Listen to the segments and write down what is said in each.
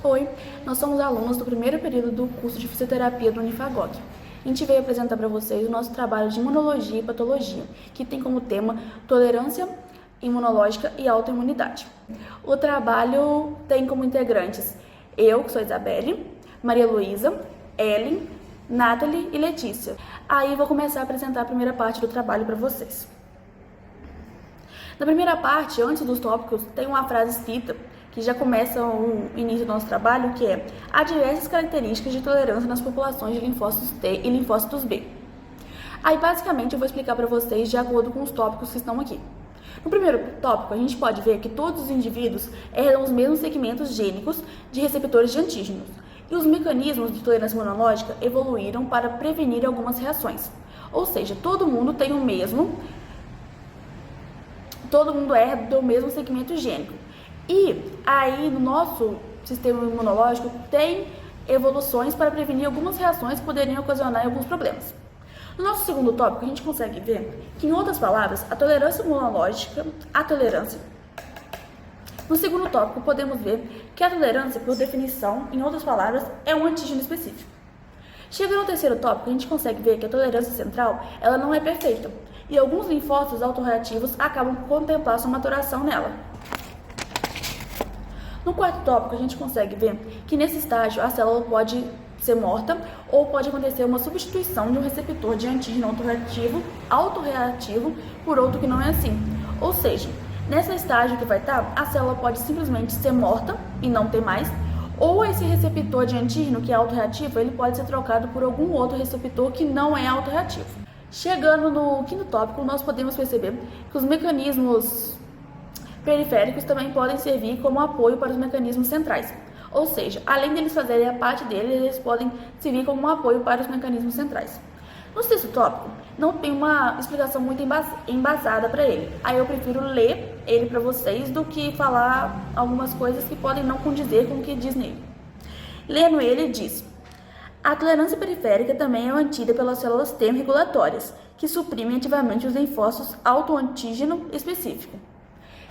Oi, nós somos alunos do primeiro período do curso de fisioterapia do Unifagog. A gente veio apresentar para vocês o nosso trabalho de imunologia e patologia, que tem como tema tolerância imunológica e autoimunidade. O trabalho tem como integrantes eu, que sou Isabelle, Maria Luísa, Ellen, Nathalie e Letícia. Aí vou começar a apresentar a primeira parte do trabalho para vocês. Na primeira parte, antes dos tópicos, tem uma frase escrita que já começa o início do nosso trabalho, que é: há diversas características de tolerância nas populações de linfócitos T e linfócitos B. Aí, basicamente, eu vou explicar para vocês de acordo com os tópicos que estão aqui. No primeiro tópico, a gente pode ver que todos os indivíduos herdam os mesmos segmentos gênicos de receptores de antígenos, e os mecanismos de tolerância imunológica evoluíram para prevenir algumas reações. Ou seja, todo mundo herda o mesmo segmento gênico. E aí, no nosso sistema imunológico, tem evoluções para prevenir algumas reações que poderiam ocasionar alguns problemas. No nosso segundo tópico, a gente consegue ver que, em outras palavras, No segundo tópico, podemos ver que a tolerância, por definição, em outras palavras, é um antígeno específico. Chegando ao terceiro tópico, a gente consegue ver que a tolerância central, ela não é perfeita, e alguns linfócitos autorreativos acabam por contemplar sua maturação nela. No quarto tópico, a gente consegue ver que nesse estágio a célula pode ser morta ou pode acontecer uma substituição de um receptor de antígeno autorreativo por outro que não é assim. Ou seja, nesse estágio que vai estar, a célula pode simplesmente ser morta e não ter mais, ou esse receptor de antígeno que é autorreativo, ele pode ser trocado por algum outro receptor que não é autorreativo. Chegando no quinto tópico, nós podemos perceber que os mecanismos periféricos também podem servir como apoio para os mecanismos centrais. Ou seja, além deles fazerem a parte deles, eles podem servir como um apoio para os mecanismos centrais. No sexto tópico, não tem uma explicação muito embasada para ele. Aí eu prefiro ler ele para vocês do que falar algumas coisas que podem não condizer com o que diz nele. Lendo ele, diz: a tolerância periférica também é mantida pelas células T regulatórias, que suprimem ativamente os linfócitos autoantígeno específico.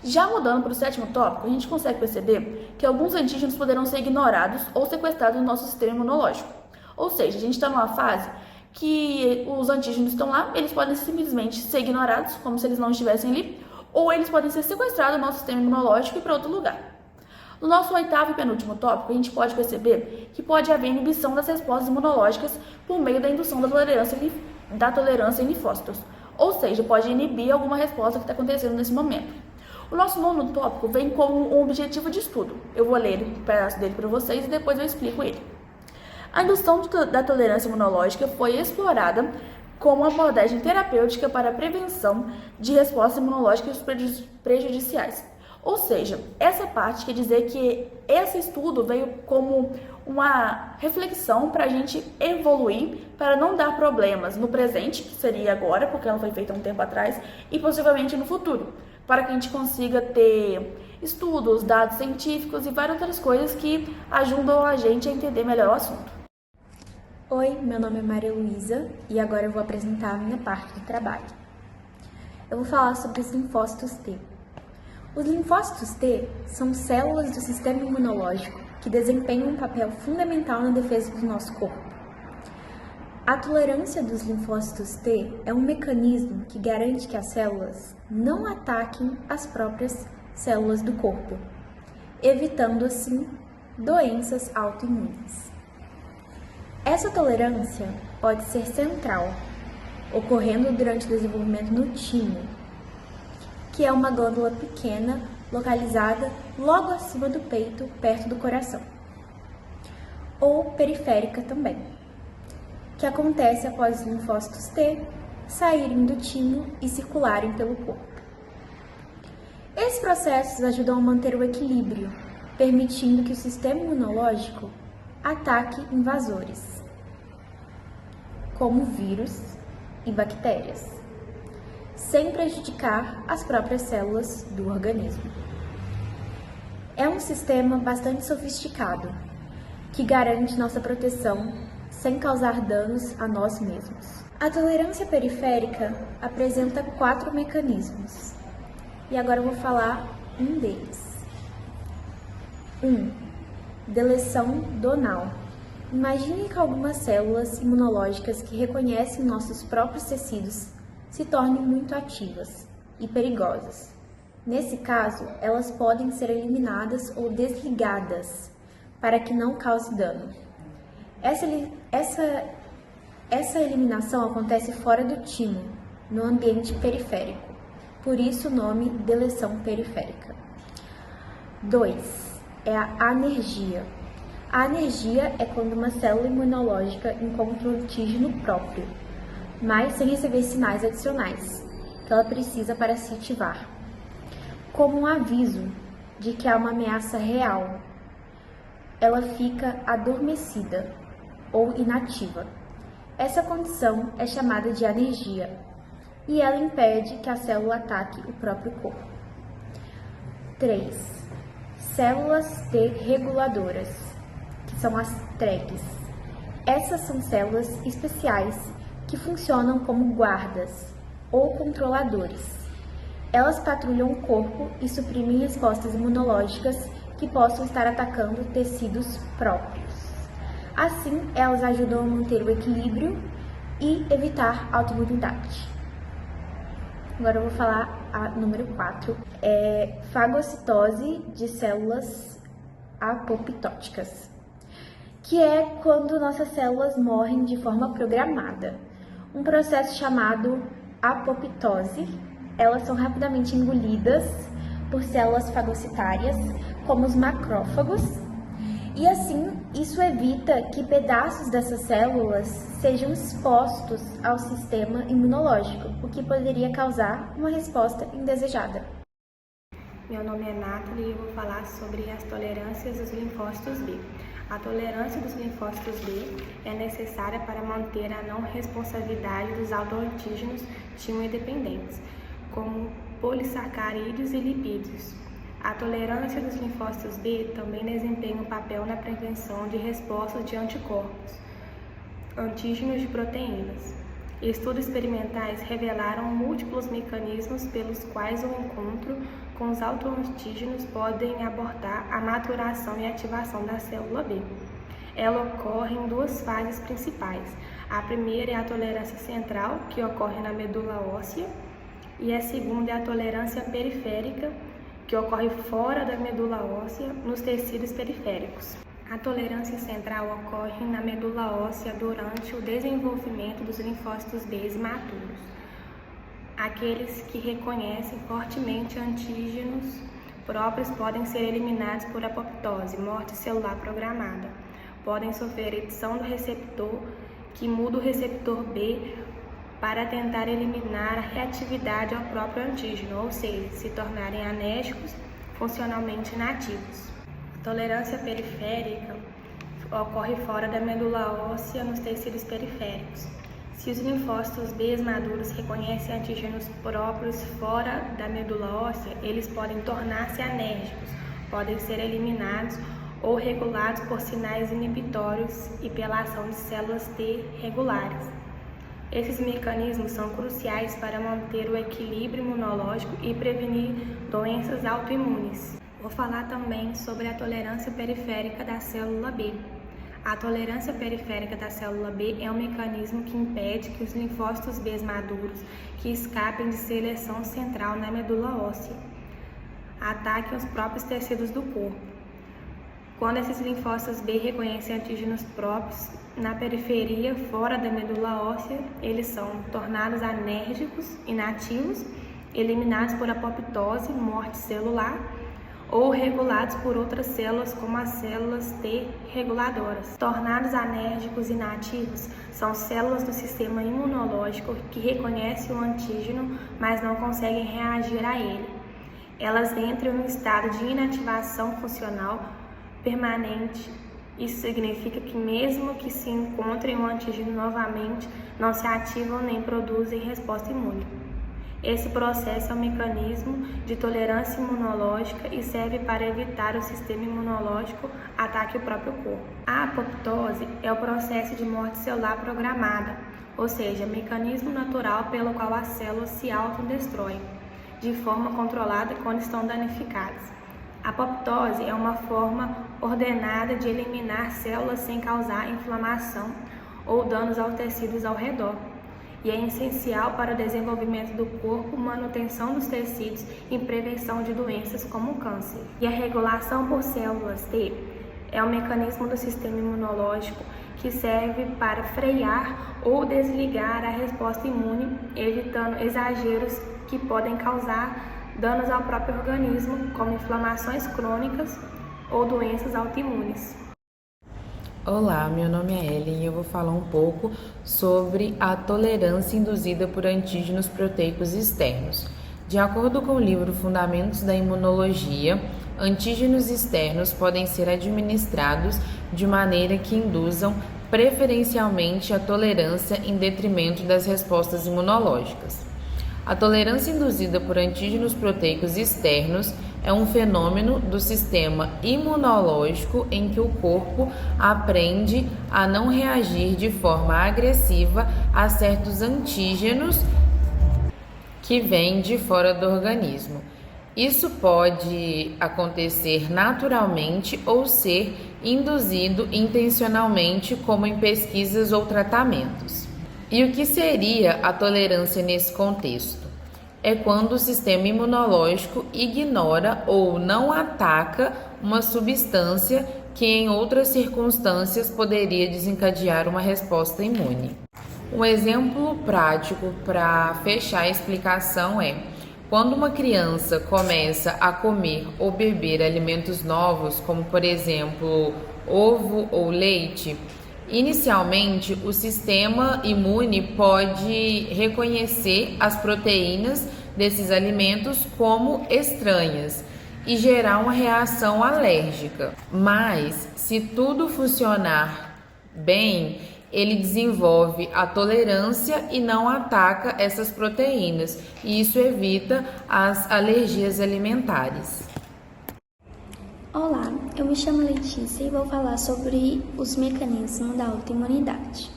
Já mudando para o sétimo tópico, a gente consegue perceber que alguns antígenos poderão ser ignorados ou sequestrados no nosso sistema imunológico. Ou seja, a gente está numa fase que os antígenos estão lá, eles podem simplesmente ser ignorados, como se eles não estivessem ali, ou eles podem ser sequestrados no nosso sistema imunológico e para outro lugar. No nosso oitavo e penúltimo tópico, a gente pode perceber que pode haver inibição das respostas imunológicas por meio da indução da tolerância em linfócitos. Ou seja, pode inibir alguma resposta que está acontecendo nesse momento. O nosso nono tópico vem como um objetivo de estudo. Eu vou ler um pedaço dele para vocês e depois eu explico ele. A indução da tolerância imunológica foi explorada como uma abordagem terapêutica para a prevenção de respostas imunológicas prejudiciais. Ou seja, essa parte quer dizer que esse estudo veio como uma reflexão para a gente evoluir, para não dar problemas no presente, que seria agora, porque ela foi feita há um tempo atrás, e possivelmente no futuro, para que a gente consiga ter estudos, dados científicos e várias outras coisas que ajudam a gente a entender melhor o assunto. Oi, meu nome é Maria Luísa e agora eu vou apresentar a minha parte do trabalho. Eu vou falar sobre os linfócitos T. Os linfócitos T são células do sistema imunológico que desempenham um papel fundamental na defesa do nosso corpo. A tolerância dos linfócitos T é um mecanismo que garante que as células não ataquem as próprias células do corpo, evitando assim doenças autoimunes. Essa tolerância pode ser central, ocorrendo durante o desenvolvimento no timo, que é uma glândula pequena localizada logo acima do peito, perto do coração, ou periférica também, que acontece após os linfócitos T saírem do timo e circularem pelo corpo. Esses processos ajudam a manter o equilíbrio, permitindo que o sistema imunológico ataque invasores, como vírus e bactérias, sem prejudicar as próprias células do organismo. É um sistema bastante sofisticado, que garante nossa proteção sem causar danos a nós mesmos. A tolerância periférica apresenta 4 mecanismos, e agora eu vou falar um deles. 1. deleção donal. Imagine que algumas células imunológicas que reconhecem nossos próprios tecidos se tornem muito ativas e perigosas. Nesse caso, elas podem ser eliminadas ou desligadas para que não cause dano. Essa eliminação acontece fora do timo, no ambiente periférico. Por isso o nome deleção periférica. 2. É a anergia. A anergia é quando uma célula imunológica encontra um antígeno próprio, mas sem receber sinais adicionais que ela precisa para se ativar, como um aviso de que há uma ameaça real. Ela fica adormecida ou inativa. Essa condição é chamada de anergia e ela impede que a célula ataque o próprio corpo. 3. Células T reguladoras, que são as TREGs. Essas são células especiais que funcionam como guardas ou controladores. Elas patrulham o corpo e suprimem respostas imunológicas que possam estar atacando tecidos próprios. Assim, elas ajudam a manter o equilíbrio e evitar autoimunidade. Agora eu vou falar a número 4, fagocitose de células apoptóticas, que é quando nossas células morrem de forma programada. Um processo chamado apoptose. Elas são rapidamente engolidas por células fagocitárias, como os macrófagos, e assim isso evita que pedaços dessas células sejam expostos ao sistema imunológico, o que poderia causar uma resposta indesejada. Meu nome é Nathalie e eu vou falar sobre as tolerâncias dos linfócitos B. A tolerância dos linfócitos B é necessária para manter a não responsabilidade dos autoantígenos timo-independentes, como polissacarídeos e lipídios. A tolerância dos linfócitos B também desempenha um papel na prevenção de respostas de anticorpos, antígenos de proteínas. Estudos experimentais revelaram múltiplos mecanismos pelos quais o encontro com os autoantígenos podem abortar a maturação e ativação da célula B. Ela ocorre em duas fases principais. A primeira é a tolerância central, que ocorre na medula óssea, e a segunda é a tolerância periférica, que ocorre fora da medula óssea, nos tecidos periféricos. A tolerância central ocorre na medula óssea durante o desenvolvimento dos linfócitos B imaturos, aqueles que reconhecem fortemente antígenos próprios podem ser eliminados por apoptose, morte celular programada. Podem sofrer edição do receptor, que muda o receptor B para tentar eliminar a reatividade ao próprio antígeno, ou seja, se tornarem anérgicos funcionalmente inativos. A tolerância periférica ocorre fora da medula óssea nos tecidos periféricos. Se os linfócitos B maduros reconhecem antígenos próprios fora da medula óssea, eles podem tornar-se anérgicos, podem ser eliminados ou regulados por sinais inibitórios e pela ação de células T regulares. Esses mecanismos são cruciais para manter o equilíbrio imunológico e prevenir doenças autoimunes. Vou falar também sobre a tolerância periférica da célula B. A tolerância periférica da célula B é um mecanismo que impede que os linfócitos B maduros que escapem de seleção central na medula óssea ataquem os próprios tecidos do corpo. Quando esses linfócitos B reconhecem antígenos próprios na periferia, fora da medula óssea, eles são tornados anérgicos, inativos, eliminados por apoptose, morte celular, ou regulados por outras células, como as células T reguladoras. Tornados anérgicos e inativos são células do sistema imunológico que reconhecem o antígeno, mas não conseguem reagir a ele. Elas entram em um estado de inativação funcional permanente. Isso significa que mesmo que se encontrem o antígeno novamente, não se ativam nem produzem resposta imune. Esse processo é um mecanismo de tolerância imunológica e serve para evitar o sistema imunológico ataque o próprio corpo. A apoptose é o processo de morte celular programada, ou seja, mecanismo natural pelo qual as células se autodestroem de forma controlada quando estão danificadas. A apoptose é uma forma ordenada de eliminar células sem causar inflamação ou danos aos tecidos ao redor. E é essencial para o desenvolvimento do corpo, manutenção dos tecidos e prevenção de doenças como o câncer. E a regulação por células T é um mecanismo do sistema imunológico que serve para frear ou desligar a resposta imune, evitando exageros que podem causar danos ao próprio organismo, como inflamações crônicas ou doenças autoimunes. Olá, meu nome é Ellen e eu vou falar um pouco sobre a tolerância induzida por antígenos proteicos externos. De acordo com o livro Fundamentos da Imunologia, antígenos externos podem ser administrados de maneira que induzam preferencialmente a tolerância em detrimento das respostas imunológicas. A tolerância induzida por antígenos proteicos externos é um fenômeno do sistema imunológico em que o corpo aprende a não reagir de forma agressiva a certos antígenos que vêm de fora do organismo. Isso pode acontecer naturalmente ou ser induzido intencionalmente, como em pesquisas ou tratamentos. E o que seria a tolerância nesse contexto? É quando o sistema imunológico ignora ou não ataca uma substância que em outras circunstâncias poderia desencadear uma resposta imune. Um exemplo prático para fechar a explicação é: quando uma criança começa a comer ou beber alimentos novos, como por exemplo ovo ou leite, inicialmente o sistema imune pode reconhecer as proteínas desses alimentos como estranhas e gerar uma reação alérgica. Mas, se tudo funcionar bem, ele desenvolve a tolerância e não ataca essas proteínas, e isso evita as alergias alimentares. Olá, eu me chamo Letícia e vou falar sobre os mecanismos da autoimunidade.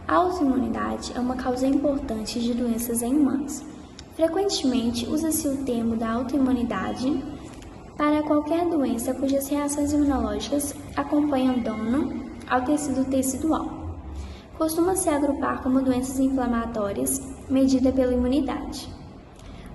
A autoimunidade é uma causa importante de doenças em humanos. Frequentemente usa-se o termo da autoimunidade para qualquer doença cujas reações imunológicas acompanham dano ao tecido tecidual. Costuma-se agrupar como doenças inflamatórias medida pela imunidade,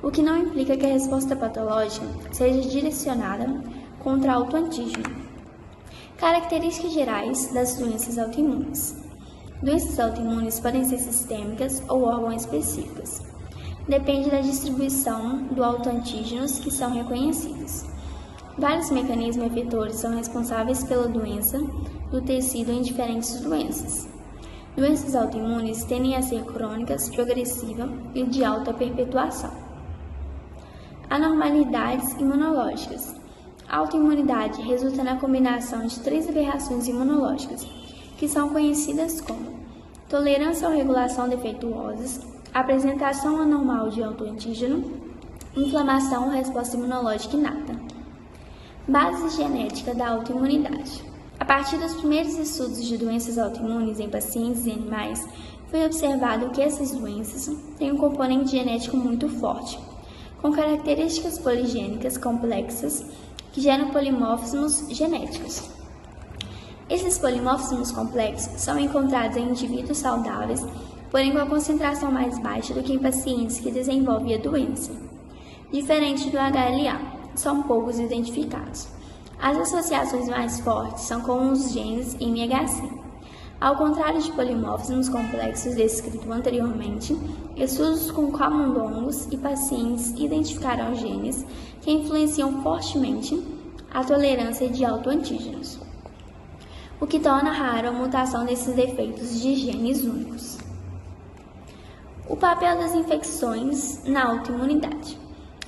o que não implica que a resposta patológica seja direcionada contra autoantígeno. Características gerais das doenças autoimunes. Doenças autoimunes podem ser sistêmicas ou órgão específicas. Depende da distribuição do autoantígenos que são reconhecidos. Vários mecanismos efetores são responsáveis pela doença do tecido em diferentes doenças. Doenças autoimunes tendem a ser crônicas, progressivas e de alta perpetuação. Anormalidades imunológicas. A autoimunidade resulta na combinação de 3 aberrações imunológicas, que são conhecidas como tolerância ou regulação defeituosas, apresentação anormal de autoantígeno, inflamação ou resposta imunológica inata. Base genética da autoimunidade. A partir dos primeiros estudos de doenças autoimunes em pacientes e animais, foi observado que essas doenças têm um componente genético muito forte, com características poligênicas complexas que geram polimorfismos genéticos. Esses polimorfismos complexos são encontrados em indivíduos saudáveis, porém com a concentração mais baixa do que em pacientes que desenvolvem a doença. Diferente do HLA, são poucos identificados. As associações mais fortes são com os genes MHC. Ao contrário de polimorfismos complexos descritos anteriormente, estudos com camundongos e pacientes identificaram genes que influenciam fortemente a tolerância de autoantígenos, o que torna raro a mutação desses defeitos de genes únicos. O papel das infecções na autoimunidade.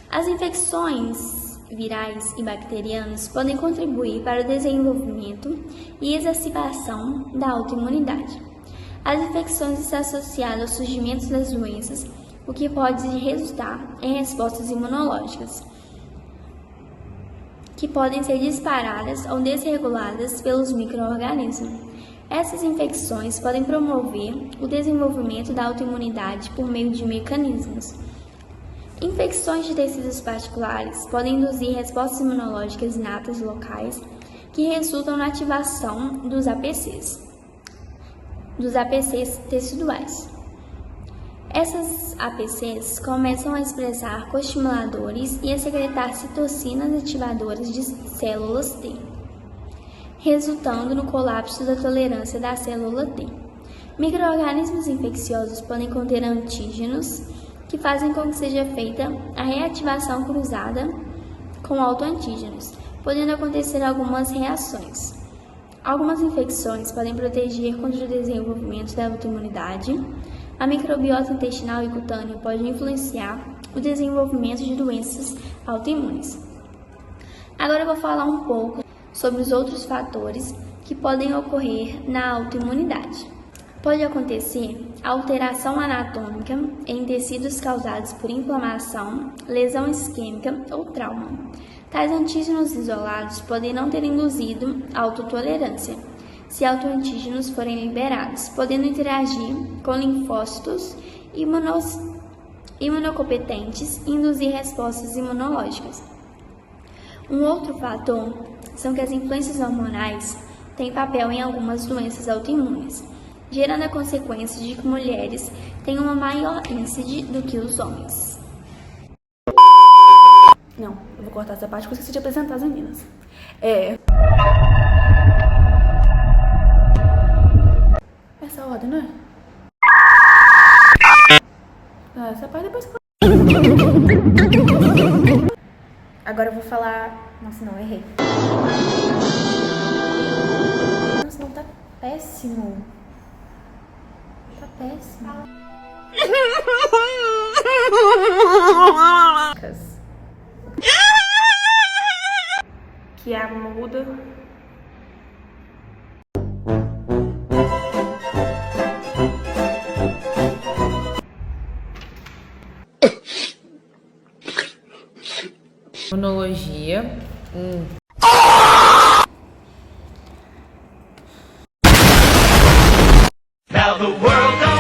As infecções virais e bacterianas podem contribuir para o desenvolvimento e exacerbação da autoimunidade. As infecções estão associadas ao surgimento das doenças, o que pode resultar em respostas imunológicas, que podem ser disparadas ou desreguladas pelos micro-organismos. Essas infecções podem promover o desenvolvimento da autoimunidade por meio de mecanismos. Infecções de tecidos particulares podem induzir respostas imunológicas inatas locais, que resultam na ativação dos APCs teciduais. Essas APCs começam a expressar coestimuladores e a secretar citocinas ativadoras de células T, resultando no colapso da tolerância da célula T. Micro-organismos infecciosos podem conter antígenos que fazem com que seja feita a reativação cruzada com autoantígenos, podendo acontecer algumas reações. Algumas infecções podem proteger contra o desenvolvimento da autoimunidade. A microbiota intestinal e cutânea pode influenciar o desenvolvimento de doenças autoimunes. Agora eu vou falar um pouco sobre os outros fatores que podem ocorrer na autoimunidade. Pode acontecer alteração anatômica em tecidos causados por inflamação, lesão isquêmica ou trauma. Tais antígenos isolados podem não ter induzido autotolerância, se autoantígenos forem liberados, podendo interagir com linfócitos imunocompetentes e induzir respostas imunológicas. Um outro fator são que as influências hormonais têm papel em algumas doenças autoimunes, gerando a consequência de que mulheres têm uma maior índice do que os homens. Não, eu vou cortar essa parte porque eu esqueci de apresentar as meninas. Essa ordem, né? Essa parte depois. Agora eu vou falar... Nossa, não, errei. Nossa, não, tá péssimo. Tá péssimo. Que a muda Imunologia. Now the world